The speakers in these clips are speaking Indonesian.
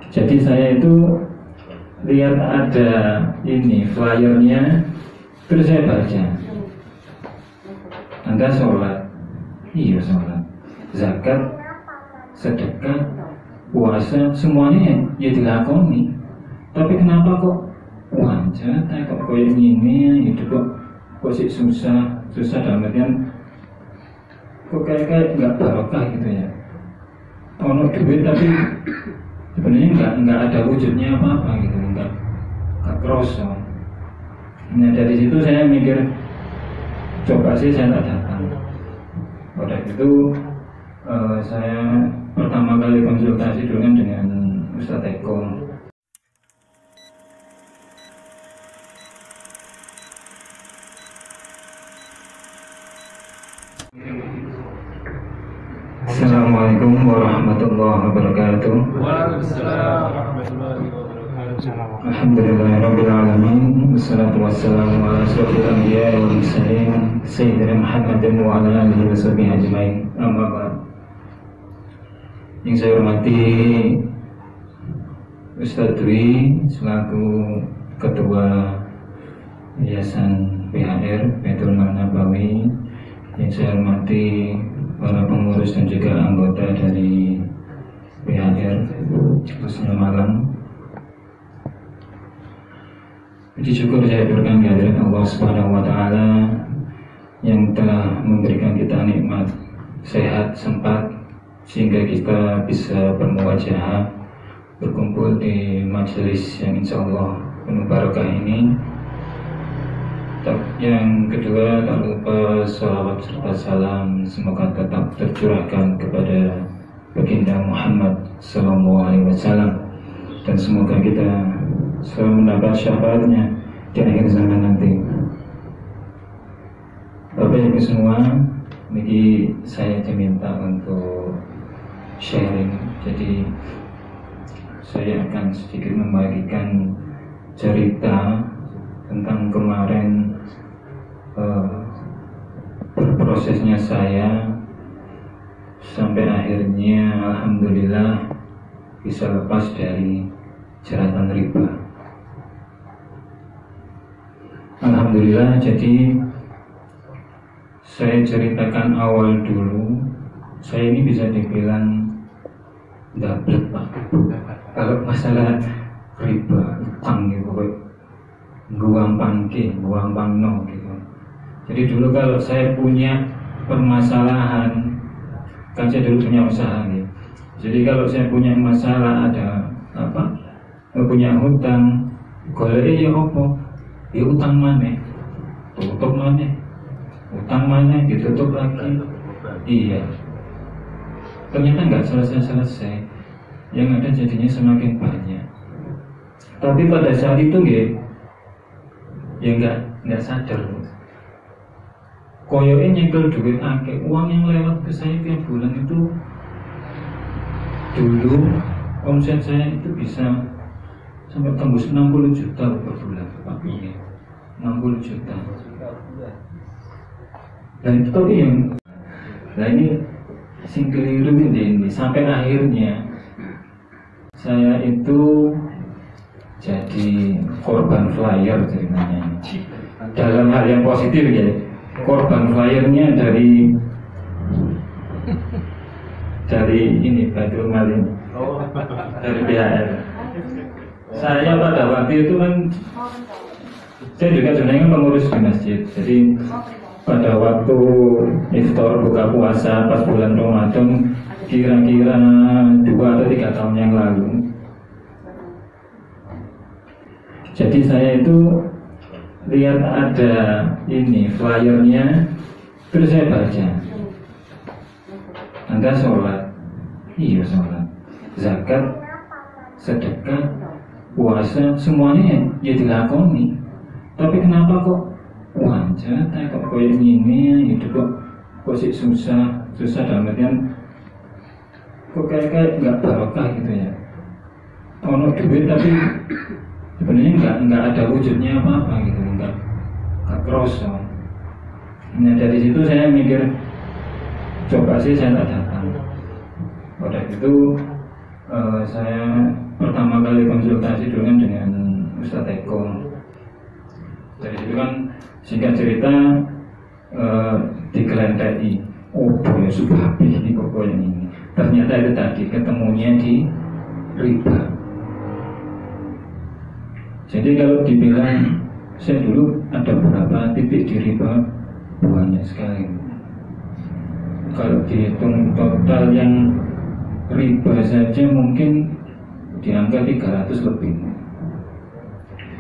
Jadi saya itu lihat ada ini flyernya, terus saya baca, Anda sholat, iya sholat, zakat, sedekah, puasa, semuanya ya dilakoni. Tapi kenapa kok wajar, kok kayak gini, hidup kok sih susah dalam artian kok kayak nggak barokah gitu ya. Ono duit tapi sebenarnya nggak ada wujudnya apa gitu, nggak kroso. Nah dari situ saya mikir, coba sih saya tak datang. Pada itu saya pertama kali konsultasi dulu kan dengan Ustadz Eko. Assalamualaikum warahmatullahi wabarakatuh. Waalaikumsalam warahmatullahi wabarakatuh. Alhamdulillahirabbil alamin. Wassalatu wassalamu ala asyrofil anbiya'i wal mursalin sayyidina Muhammadin wa ala alihi washabihi ajmain. Amma ba'd. Yang saya hormati Ustadz Dwi selaku Ketua Yayasan PHR Baitul Mal Nabawi. Yang saya hormati para pengurus dan juga anggota dari PHR khususnya Malang. Puji syukur saya berikan kehadirat Allah Subhanahu wa Ta'ala yang telah memberikan kita nikmat sehat sempat sehingga kita bisa bermuwajahah berkumpul di majelis yang insya Allah penuh barokah ini. Yang kedua, tak lupa salawat serta salam semoga tetap tercurahkan kepada baginda Muhammad SAW, dan semoga kita selalu mendapat syafaatnya di akhir zaman nanti. Bapak Ibu semua, ini saya diminta untuk sharing. Jadi saya akan sedikit membagikan cerita tentang kemarin berprosesnya saya sampai akhirnya alhamdulillah bisa lepas dari jeratan riba. Alhamdulillah. Jadi saya ceritakan awal dulu, saya ini bisa dibilang dablek Pak kalau masalah riba, utang gitu, guang pangke, guang pangno gitu. Jadi dulu kalau saya punya permasalahan, kan saya dulu punya usaha gitu. Jadi kalau saya punya masalah, ada apa, punya hutang, golek ya apa? Ya utang mana? Tutup mana? Utang mana? Ditutup lagi. Iya. Ternyata nggak selesai-selesai. Yang ada jadinya semakin banyak. Tapi pada saat itu ya nggak sadar. Koyoke nyekel duit akeh, uang yang lewat ke saya tiap bulan itu dulu omset saya itu bisa sampai tembus 60 juta per bulan, Pak. 60 juta. Dan itu tapi yang, nah ini sing keliru ini sampai akhirnya saya itu jadi korban flyer ceritanya. Dalam hal yang positif ya. Korban flyernya dari ini Baitul Mal, dari PHR. Saya pada waktu itu kan saya juga sebenarnya pengurus di masjid. Jadi pada waktu iftar buka puasa pas bulan Ramadan kira-kira 2 atau 3 tahun yang lalu. Jadi saya itu lihat ada ini flyernya, terus saya baca, Anda sholat, iya sholat, zakat, sedekah, puasa, semuanya ya dilakoni. Tapi kenapa kok wajar, kok kayak gini, hidup kok sih susah dalam artian kok kayak nggak barokah gitu ya. Ono duit tapi sebenarnya nggak ada wujudnya apa gitu, nggak kroso. Nah dari situ saya mikir, coba sih saya tak datang. Pada itu saya pertama mulai konsultasi dulu kan dengan Ustadz Eko. Dari itu kan singkat cerita dikelentei. Oh ya sudah habis ini pokoknya ini. Ternyata itu tadi ketemunya di riba. Jadi kalau dibilang saya dulu ada beberapa titik di riba, banyak sekali. Kalau dihitung total yang riba saja mungkin di angka 300 lebih,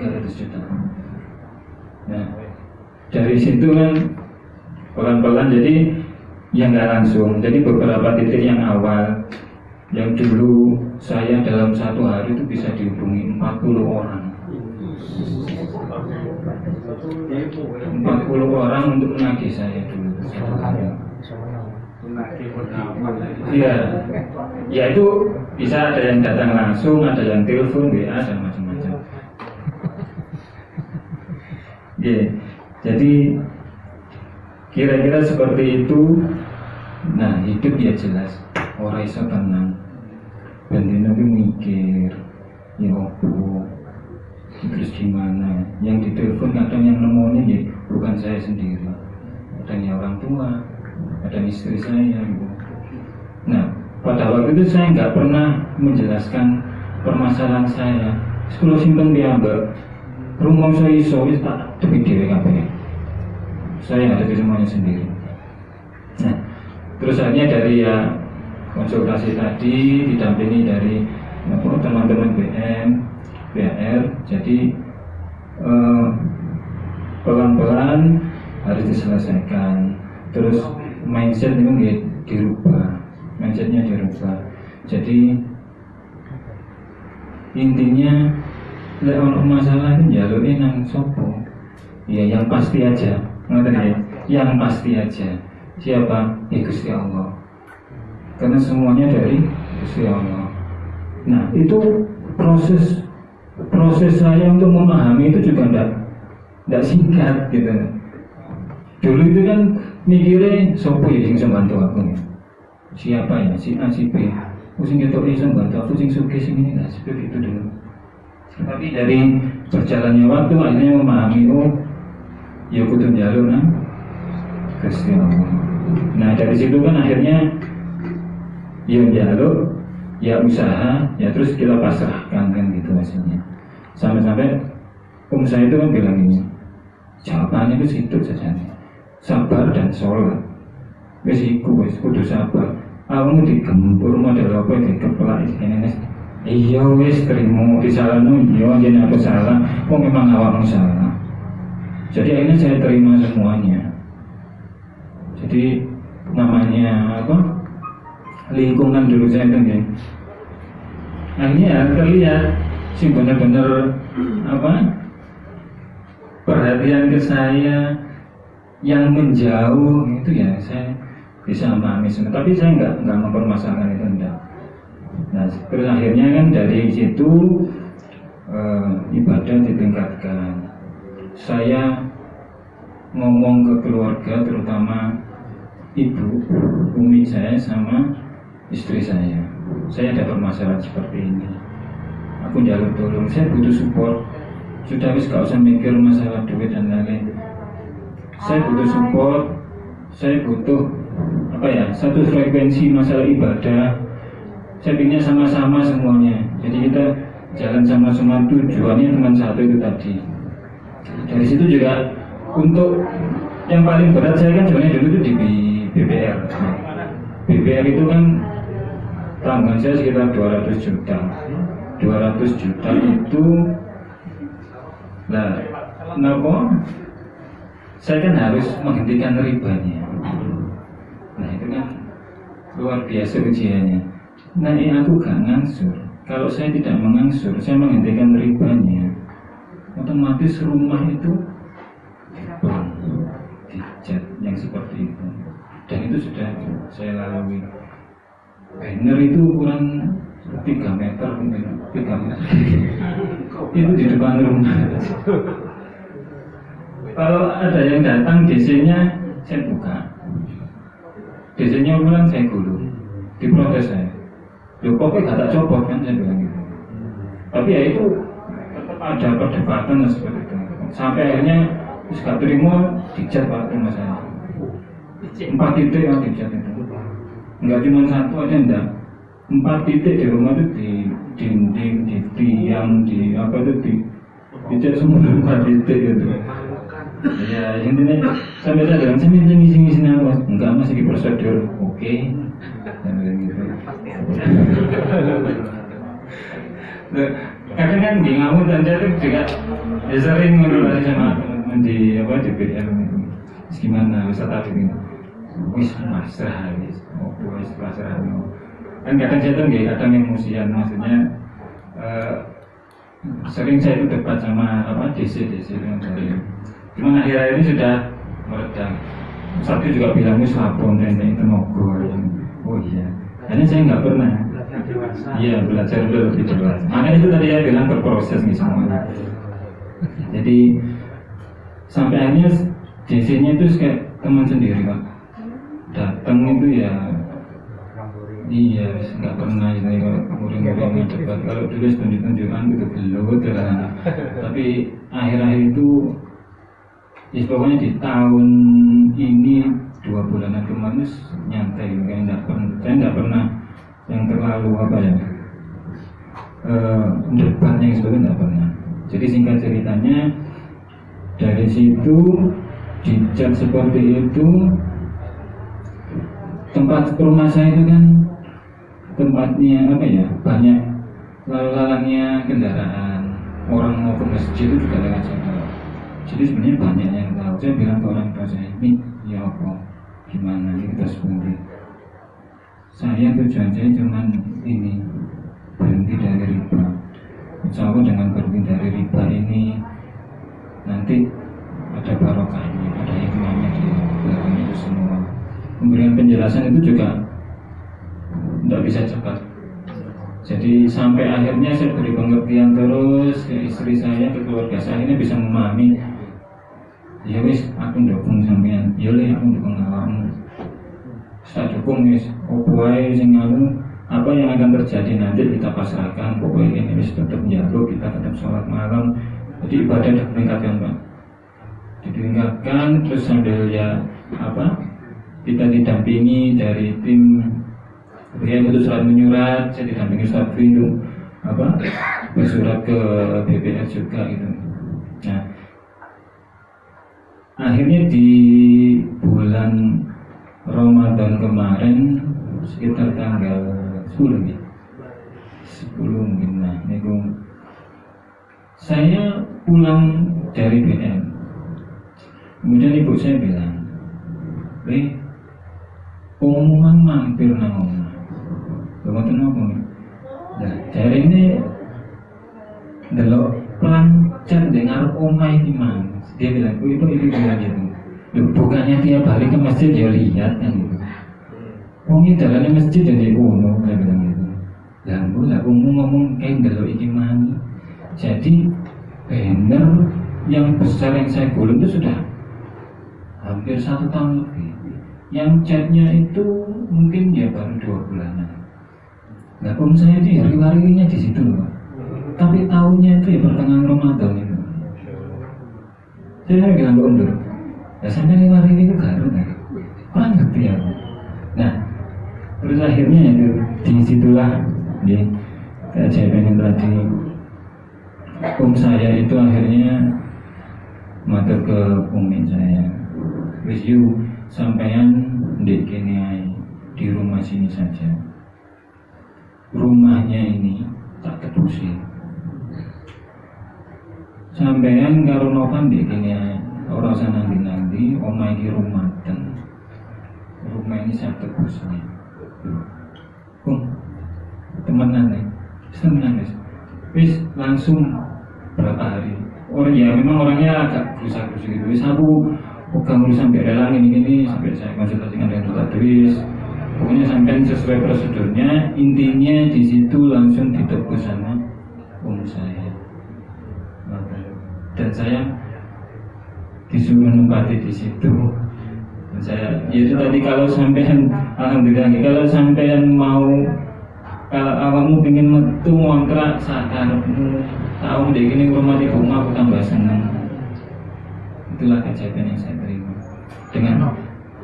300 juta. Nah dari situ kan pelan-pelan, jadi yang nggak langsung. Jadi beberapa titik yang awal, yang dulu saya dalam satu hari itu bisa dihubungi 40 orang. 40 orang untuk menagih saya dulu. Iya, ya itu bisa ada yang datang langsung, ada yang telepon, WA dan macam-macam. Jadi kira-kira seperti itu. Nah hidup ya jelas orang iso tenang. Bendino itu mikir, ya opo, terus gimana? Yang ditelepon kadang yang nemuin ya bukan saya sendiri, kadang orang tua, ada istri saya. Nah pada waktu itu saya nggak pernah menjelaskan permasalahan saya. Kalau simpen diambil, rumah saya iso tak demi dewe kabeh. Saya ada di semuanya sendiri. Nah, terus akhirnya dari ya konsultasi tadi didampingi dari teman-teman BM, BR. Jadi pelan-pelan harus diselesaikan. Terus mindset itu dirubah, mindsetnya dirubah. Jadi intinya lewat masalah itu jalurnya nang sopo. Ya yang pasti aja. Yang pasti aja. Siapa? Ya Gusti Allah. Karena semuanya dari Gusti Allah. Nah itu proses saya untuk memahami itu juga tidak singkat gitu. Dulu itu kan mikirnya sopo ya yang bisa bantu aku ya. Siapa ya? Si A, si B. Sing ketok iso bantu aku, sing sugih sing ini lah, seperti itu dulu. Tapi dari berjalannya waktu akhirnya memahami, oh ya kudu njaluk nang Gusti Allah. Nah dari situ kan akhirnya ya njaluk, ya usaha, ya terus kita pasrahkan kan gitu hasilnya. Sampai-sampai saya itu kan bilang ini, jawabannya itu situ saja, sabar dan sholat. Wes iku wes kudu sabar. Awakmu digempur model apa dikeplak ini. Iya wes terima disalahno, iya yen aku salah, kok memang awakmu salah. Jadi akhirnya saya terima semuanya. Jadi namanya apa? Lingkungan dulu saya itu ya. Akhirnya terlihat sih benar-benar apa? Perhatian ke saya yang menjauh itu ya saya bisa memahami semua. Tapi saya nggak mempermasalahkan itu enggak. Nah terus akhirnya kan dari situ ibadah ditingkatkan. Saya ngomong ke keluarga, terutama ibu, umi saya sama istri saya ada permasalahan seperti ini. Aku njaluk tolong, saya butuh support. Sudah wis gak usah mikir masalah duit dan lain-lain. Saya butuh support, saya butuh apa ya, satu frekuensi masalah ibadah. Saya pinginnya sama-sama semuanya. Jadi kita jalan sama-sama, tujuannya cuma satu itu tadi. Dari situ juga untuk yang paling berat saya kan sebenarnya dulu itu di BPR. BPR itu kan tanggungan saya sekitar 200 juta. 200 juta itu nah, kenapa? Saya kan harus menghentikan ribanya. Nah itu kan luar biasa ujiannya. Nah ini aku gak ngangsur. Kalau saya tidak mengangsur, saya menghentikan ribanya, otomatis rumah itu dicat yang seperti itu. Dan itu sudah saya lalui. Banner itu ukuran 3 meter, 3 meter. Itu di depan rumah. Kalau ada yang datang DC-nya saya buka, DC-nya ulang saya gulung, diprotes saya. Loh kok gak tak copot kan saya bilang gitu. Tapi tapi ya itu tetap ada perdebatan seperti itu. Sampai akhirnya gak terima dicat Pak rumah saya. 4 titik yang dicat itu. Enggak cuma satu aja enggak. 4 titik di rumah itu di dinding, di tiang, di apa itu dicat semua 4 titik gitu. Ya intinya sampai saya bilang saya minta ngisi-ngisi nama. Enggak masih di prosedur. Oke. Gitu. Kadang kan di ngamuk dan saya juga ya sering ngobrol sama teman di apa di BM itu. Gimana Ustaz Taufik ini? Wis pasrah wis. Wis pasrah. Kan kadang saya tuh nggak kadang emosian maksudnya sering saya itu debat sama apa DC yang dari. Cuman akhir-akhir ini sudah meredam. Satu juga bilang wis lapor nenek tenaga. Oh iya. Karena saya nggak pernah. Iya belajar lebih dewasa. Makanya itu tadi saya bilang berproses nih semuanya. Jadi sampai akhirnya DC-nya itu kayak teman sendiri Pak. Datang itu ya, iya nggak pernah itu kalau murid-murid debat. Kalau dulu tunjuk-tunjukkan gitu gelut lah. Tapi akhir-akhir itu, ya pokoknya di tahun ini 2 bulanan kemarin nyantai, kayak saya nggak pernah yang terlalu apa ya debat yang sebetulnya nggak pernah. Jadi singkat ceritanya dari situ dicat seperti itu. Tempat rumah saya itu kan tempatnya apa ya, banyak lalu lalangnya kendaraan, orang mau ke masjid itu juga lewat sana. Jadi sebenarnya banyak yang tahu. Saya bilang ke orang tua saya, ini ya apa gimana ini kita sebentar. Saya tujuan saya cuma ini, berhenti dari riba. Insya Allah dengan berhenti dari riba ini nanti ada barokahnya, ada hikmahnya di belakangnya itu semua. Memberikan penjelasan itu juga tidak bisa cepat. Jadi sampai akhirnya saya beri pengertian terus ke istri saya, ke keluarga saya, akhirnya bisa memahami. Ya wis, aku dukung sampean. Ya le, aku dukung awakmu. Saya dukung wis. Pokoknya sing apa yang akan terjadi nanti kita pasrahkan. Pokoknya ini wis tetap jago, kita tetap sholat malam. Jadi ibadah ditingkatkan Pak. Ditingkatkan terus sambil ya apa? Kita didampingi dari tim. Kemudian itu surat menyurat, saya didampingi Ustaz Windu apa? Bersurat ke BPS juga gitu. Nah, akhirnya di bulan Ramadan kemarin sekitar tanggal 10 ya. 10 mungkin nah, niku saya pulang dari BM. Kemudian ibu saya bilang, omongan mampir nang omah. Ngoten apa nih? Nah, dari ini delok pelancar dengar omah iki mang. Dia bilang, itu bilang gitu. Bukannya tiap balik ke masjid ya lihat kan gitu. Wong iki dalane masjid jadi ngono, dia bilang gitu. Lah ngomong kayak delok iki mang. Jadi banner yang besar yang saya gulung itu sudah hampir 1 tahun lebih. Yang catnya itu mungkin ya baru 2 bulanan. Nah, saya itu ya riwarinya di situ loh. Tapi tahunnya itu ya pertengahan Ramadan itu. Saya bilang ke undur. Ya sampai riwari itu garut kan. Orang ngerti ya. Nah, terus akhirnya itu disitulah di keajaiban tadi. Saya itu akhirnya matur ke umi saya. Wis you sampean ndek kene di rumah sini saja. Rumahnya ini tak tebusi. Sampean karo nopan ndek kene ora usah nanti omah iki rumaten. Rumah ini saya tebusnya. Temenan nih. Senang guys. Wis langsung berapa hari. Oh ya memang orangnya agak berusaha gitu. Wis aku pegang sampai rela ini sampai saya konsultasikan dengan dokter Dewis. Pokoknya sampai sesuai prosedurnya. Intinya di situ langsung ditebus sama saya. Dan saya disuruh nempati di situ. Dan saya, itu tadi kalau sampean, alhamdulillah, kalau sampean mau kalau awakmu pengen metu ngontrak sakarepmu, tahu deh gini rumah ibu aku tambah senang. Itulah kejadian yang saya terima. Dengan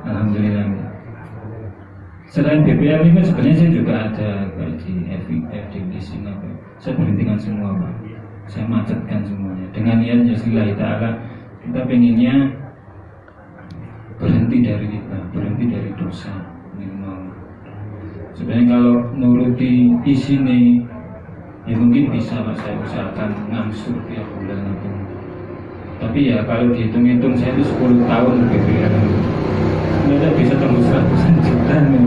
alhamdulillah. Selain BPM ini sebenarnya saya juga ada gaji FD di Singapura. Saya berhentikan semua, Pak. Saya macetkan semuanya. Dengan niat Bismillah Ta'ala, kita pengennya berhenti dari riba, berhenti dari dosa minimal. Sebenarnya kalau nuruti isi ini, ya mungkin bisa Pak, saya usahakan ngangsur tiap bulan itu. Tapi ya kalau dihitung-hitung saya itu 10 tahun BPM. Sebenarnya bisa tembus 100 juta nih.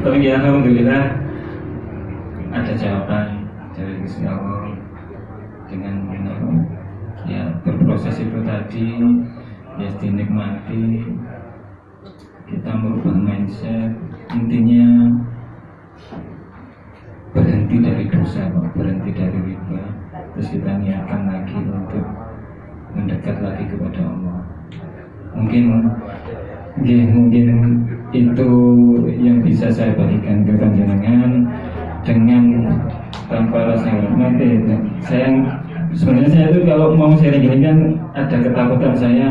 Tapi ya alhamdulillah ada jawaban dari Gusti Allah dengan ya berproses itu tadi ya dinikmati, kita merubah mindset, intinya berhenti dari dosa, berhenti dari riba, terus kita niatkan lagi untuk mendekat lagi kepada Allah. Mungkin itu yang bisa saya bagikan ke panjenengan dengan tanpa rasa hormat. Sebenarnya saya itu kalau mau sharing gini kan ada ketakutan saya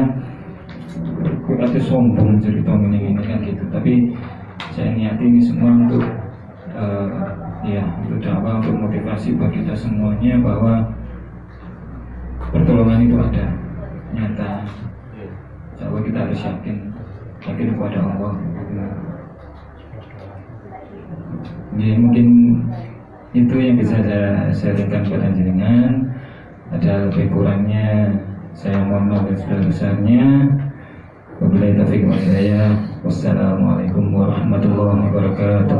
berarti sombong cerita ini kan gitu. Tapi saya niati ini semua untuk untuk dakwah, untuk motivasi buat kita semuanya bahwa pertolongan itu ada, nyata. Insya kita harus yakin kepada Allah. Ya, mungkin itu yang bisa saya sharingkan kepada jenengan. Ada lebih kurangnya saya mohon maaf sebesar-besarnya. Wabillahi taufiq wal hidayah. Wassalamualaikum warahmatullahi wabarakatuh.